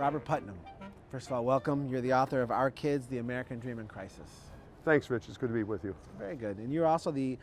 Robert Putnam. First of all, welcome. You're the author of Our Kids, The American Dream in Crisis. Thanks, Rich. It's good to be with you. Very good. And you're also the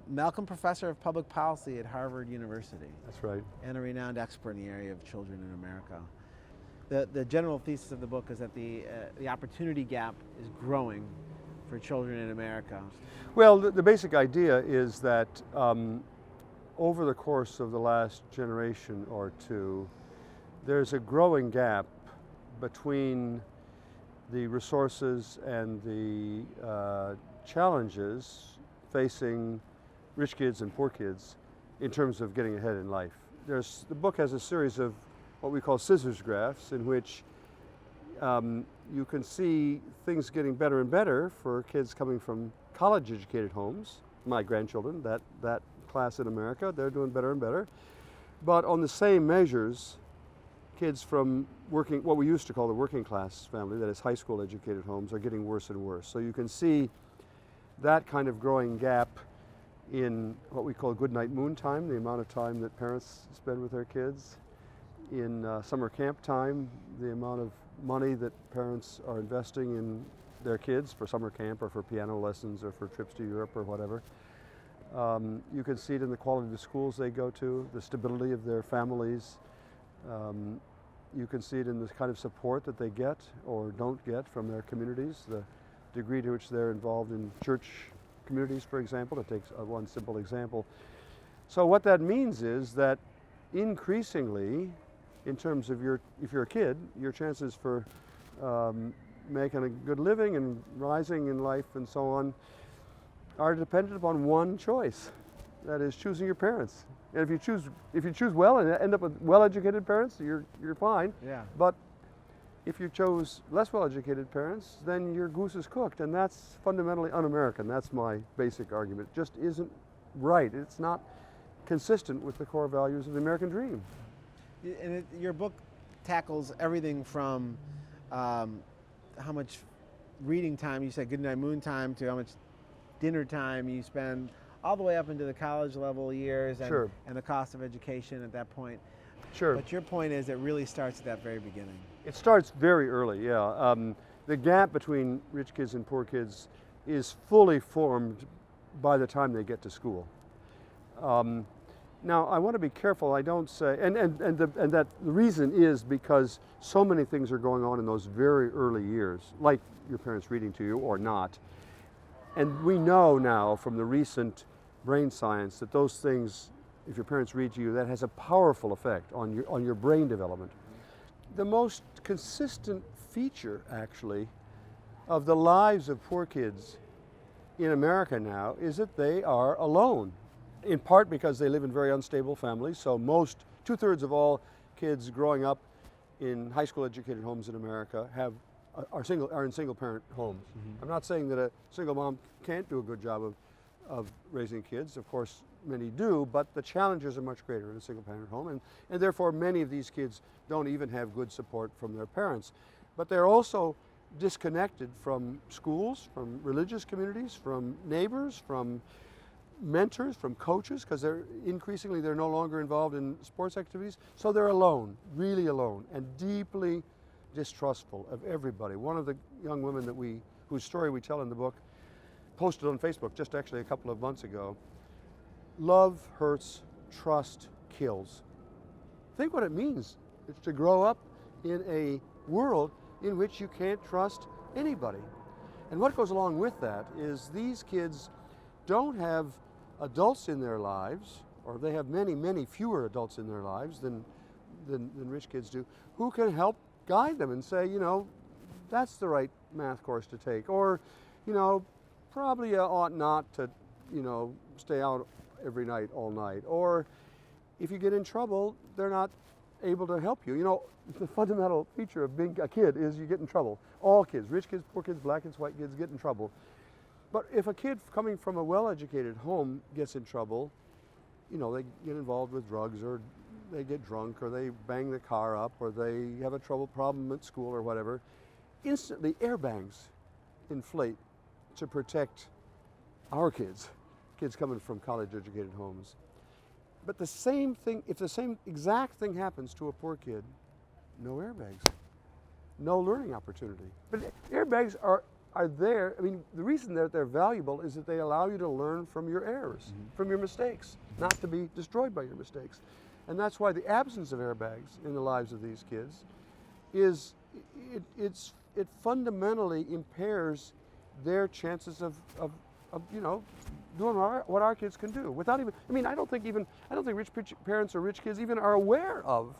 Malcolm Professor of Public Policy at Harvard University. That's right. And a renowned expert in the area of children in America. The general thesis of the book is that the opportunity gap is growing for children in America. Well, the basic idea is that over the course of the last generation or two, there's a growing gap between the resources and the challenges facing rich kids and poor kids in terms of getting ahead in life. The book has a series of what we call scissors graphs in which you can see things getting better and better for kids coming from college-educated homes. My grandchildren, that class in America, they're doing better and better. But on the same measures, kids from what we used to call the working class family, that is high school educated homes, are getting worse and worse. So you can see that kind of growing gap in what we call good night moon time, the amount of time that parents spend with their kids. In summer camp time, the amount of money that parents are investing in their kids for summer camp or for piano lessons or for trips to Europe or whatever. You can see it in the quality of the schools they go to, the stability of their families. You can see it in the kind of support that they get or don't get from their communities, the degree to which they're involved in church communities, for example, to take one simple example. So what that means is that increasingly, in terms of if you're a kid, your chances for making a good living and rising in life and so on are dependent upon one choice, that is choosing your parents. And if you choose well and end up with well-educated parents, you're fine. Yeah. But if you chose less well-educated parents, then your goose is cooked, and that's fundamentally un-American. That's my basic argument. It just isn't right. It's not consistent with the core values of the American dream. And your book tackles everything from how much reading time you said, good night moon time, to how much dinner time you spend, all the way up into the college level years and, Sure. and the cost of education at that point. Sure. But your point is it really starts at that very beginning. It starts very early, yeah. The gap between rich kids and poor kids is fully formed by the time they get to school. Now, I want to be careful. I don't say, and that the reason is because so many things are going on in those very early years, like your parents reading to you or not. And we know now from the recent brain science that those things, if your parents read to you, that has a powerful effect on your brain development. The most consistent feature, actually, of the lives of poor kids in America now is that they are alone. In part because they live in very unstable families, so two-thirds of all kids growing up in high school educated homes in America are in single parent homes. Mm-hmm. I'm not saying that a single mom can't do a good job of raising kids. Of course, many do, but the challenges are much greater in a single parent home, and therefore many of these kids don't even have good support from their parents. But they're also disconnected from schools, from religious communities, from neighbors, from mentors, from coaches, because they're no longer involved in sports activities. So they're alone, really alone, and deeply distrustful of everybody. One of the young women whose story we tell in the book posted on Facebook just actually a couple of months ago, "Love hurts, trust kills." Think what it means to grow up in a world in which you can't trust anybody. And what goes along with that is these kids don't have adults in their lives, or they have many, many fewer adults in their lives than rich kids do, who can help guide them and say, that's the right math course to take, or, probably you ought not to, stay out every night, all night, or if you get in trouble, they're not able to help you. The fundamental feature of being a kid is you get in trouble. All kids, rich kids, poor kids, black kids, white kids, get in trouble. But if a kid coming from a well-educated home gets in trouble, they get involved with drugs, or they get drunk, or they bang the car up, or they have a problem at school or whatever, instantly airbags inflate to protect our kids coming from college-educated homes. But the same thing, if the same exact thing happens to a poor kid, no airbags. no learning opportunity. But airbags are there. I mean, the reason that they're valuable is that they allow you to learn from your errors, from your mistakes, not to be destroyed by your mistakes. And that's why the absence of airbags in the lives of these kids is, it fundamentally impairs their chances of you know, doing what our kids can do without even, I mean, I don't think rich parents or rich kids even are aware of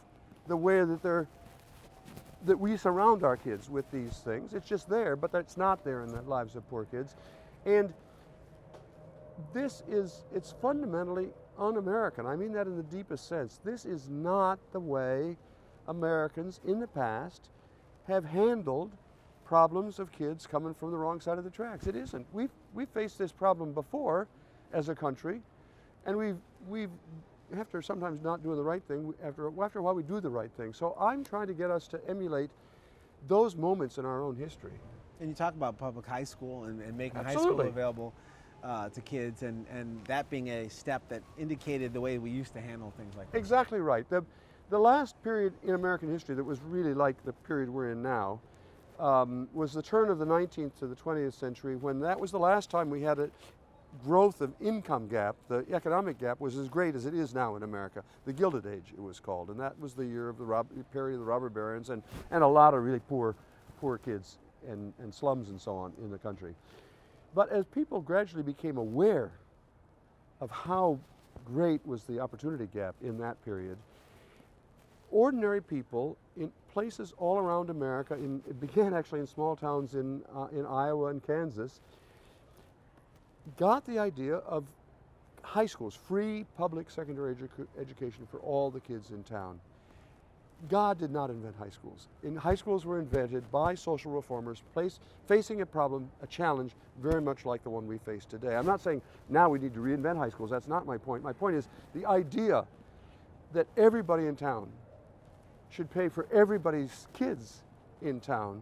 the way that we surround our kids with these things. It's just there, but it's not there in the lives of poor kids. And it's fundamentally un-American. I mean that in the deepest sense. This is not the way Americans in the past have handled problems of kids coming from the wrong side of the tracks. It isn't. We've faced this problem before as a country, and we've after sometimes not doing the right thing, after a while we do the right thing. So I'm trying to get us to emulate those moments in our own history. And you talk about public high school and making Absolutely. high school available to kids, and that being a step that indicated the way we used to handle things like that. Exactly right. The last period in American history that was really like the period we're in now was the turn of the 19th to the 20th century, when that was the last time we had a growth of income gap. The economic gap was as great as it is now in America. The Gilded Age, it was called, and that was the year of the period of the robber barons and a lot of really poor kids and slums and so on in the country. But as people gradually became aware of how great was the opportunity gap in that period, ordinary people in places all around America, it began actually in small towns in Iowa and Kansas, got the idea of high schools, free public secondary education for all the kids in town. God did not invent high schools. High schools were invented by social reformers facing a problem, a challenge, very much like the one we face today. I'm not saying now we need to reinvent high schools. That's not my point. My point is the idea that everybody in town should pay for everybody's kids in town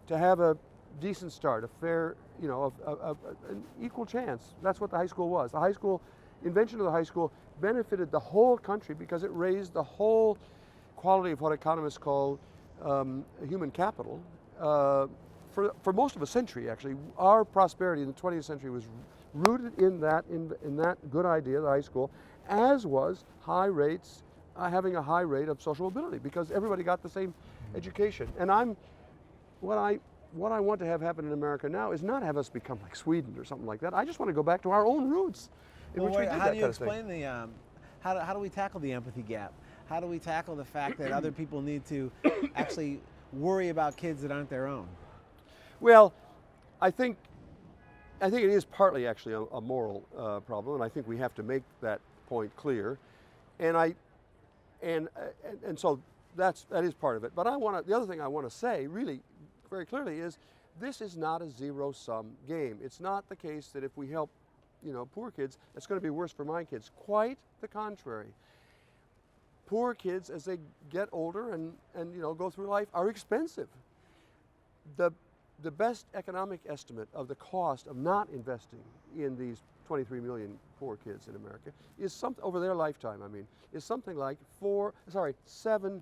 to have a decent start, a fair, you know, an equal chance. That's what the high school was. The high school, invention of the high school benefited the whole country because it raised the whole quality of what economists call human capital. For most of a century, actually, our prosperity in the 20th century was rooted in that good idea, the high school, as was high rates, having a high rate of social mobility, because everybody got the same education. And what I want to have happen in America now is not have us become like Sweden or something like that. I just want to go back to our own roots in which we did that kind of thing. How do you explain how do we tackle the empathy gap? How do we tackle the fact that other people need to actually worry about kids that aren't their own? Well, I think it is partly actually a moral problem, and I think we have to make that point clear. And so that is part of it. But the other thing I want to say really very clearly is this is not a zero-sum game. It's not the case that if we help, you know, poor kids, it's going to be worse for my kids. Quite the contrary. Poor kids, as they get older and you know, go through life, are expensive. The best economic estimate of the cost of not investing in these 23 million poor kids in America is something over their lifetime. I mean, is something like $7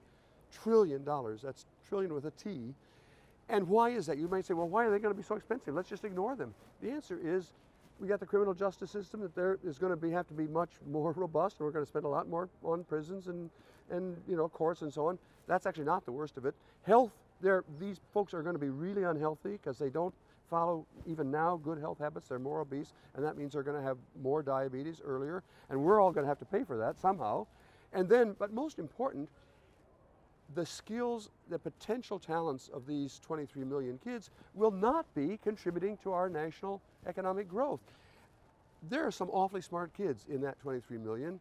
trillion. That's trillion with a T. And why is that? You might say, well, why are they going to be so expensive? Let's just ignore them. The answer is, we got the criminal justice system that there is going to have to be much more robust, and we're going to spend a lot more on prisons and you know, courts and so on. That's actually not the worst of it. Health, these folks are going to be really unhealthy because they don't follow even now good health habits. They're more obese, and that means they're going to have more diabetes earlier, and we're all going to have to pay for that somehow. And then, but most important, the skills, the potential talents of these 23 million kids will not be contributing to our national economic growth. There are some awfully smart kids in that 23 million,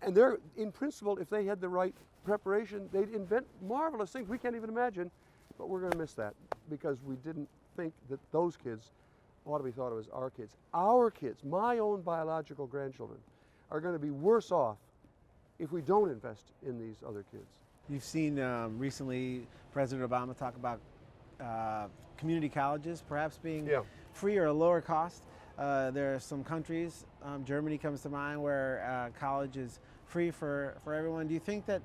and they're, in principle, if they had the right preparation, they'd invent marvelous things we can't even imagine, but we're going to miss that because we didn't think that those kids ought to be thought of as our kids. Our kids, my own biological grandchildren, are going to be worse off if we don't invest in these other kids. You've seen recently President Obama talk about community colleges perhaps being free or a lower cost. There are some countries, Germany comes to mind, where college is free for everyone. Do you think that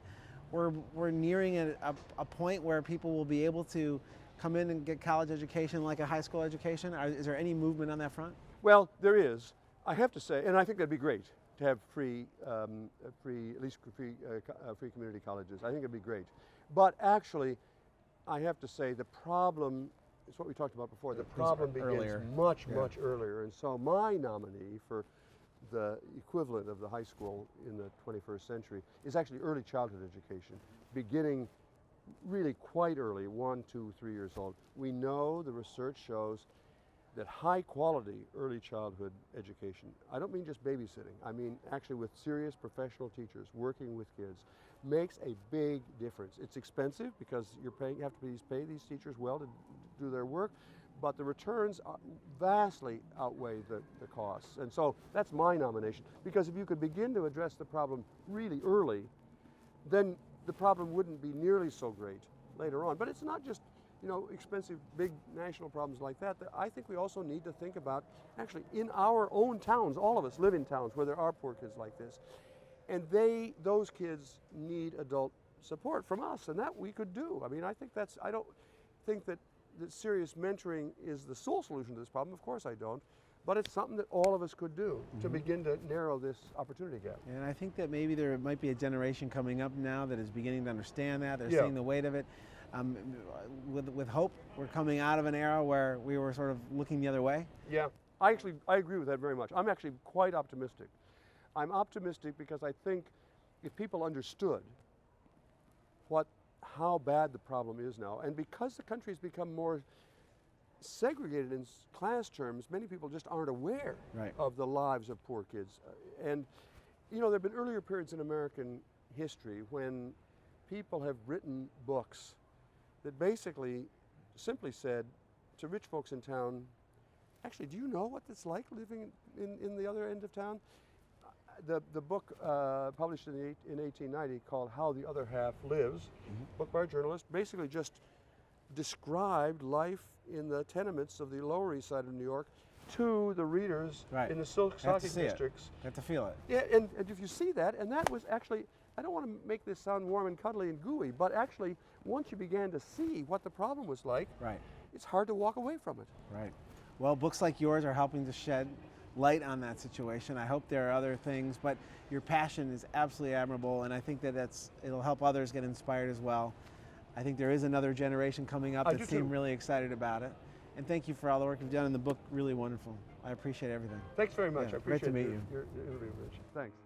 we're nearing a point where people will be able to come in and get college education like a high school education? Is there any movement on that front? Well, there is. I have to say, and I think that'd be great to have free community colleges. I think it'd be great. But actually, I have to say the problem, it's what we talked about before, the problem begins much earlier. And so my nominee for the equivalent of the high school in the 21st century is actually early childhood education, beginning really quite early, 1, 2, 3 years old. We know the research shows that high quality early childhood education, I don't mean just babysitting, I mean actually with serious professional teachers working with kids, makes a big difference. It's expensive because you have to pay these teachers well to do their work, but the returns vastly outweigh the costs. And so that's my nomination, because if you could begin to address the problem really early, then the problem wouldn't be nearly so great later on. But it's not just, you know, expensive, big national problems like that. I think we also need to think about, actually, in our own towns, all of us live in towns where there are poor kids like this, and those kids need adult support from us, and that we could do. I mean, I don't think that serious mentoring is the sole solution to this problem. Of course I don't. But it's something that all of us could do to begin to narrow this opportunity gap. And I think that maybe there might be a generation coming up now that is beginning to understand that. They're seeing the weight of it. With hope, we're coming out of an era where we were sort of looking the other way. Yeah, I agree with that very much. I'm actually quite optimistic. I'm optimistic because I think if people understood how bad the problem is now, and because the country's become more segregated in class terms, many people just aren't aware of the lives of poor kids. And you know, there have been earlier periods in American history when people have written books that basically simply said to rich folks in town, actually, do you know what it's like living in the other end of town? The book published in 1890 called How the Other Half Lives, book by a journalist, basically just described life in the tenements of the Lower East Side of New York to the readers in the stocking districts. You have to feel it. Yeah, and if you see that, and that was actually, I don't want to make this sound warm and cuddly and gooey, but actually, once you began to see what the problem was like, it's hard to walk away from it. Right. Well, books like yours are helping to shed light on that situation. I hope there are other things, but your passion is absolutely admirable, and I think that it'll help others get inspired as well. I think there is another generation coming up that seem really excited about it. And thank you for all the work you've done in the book. Really wonderful. I appreciate everything. Thanks very much. I appreciate great to meet you. Your interview, Rich. Thanks.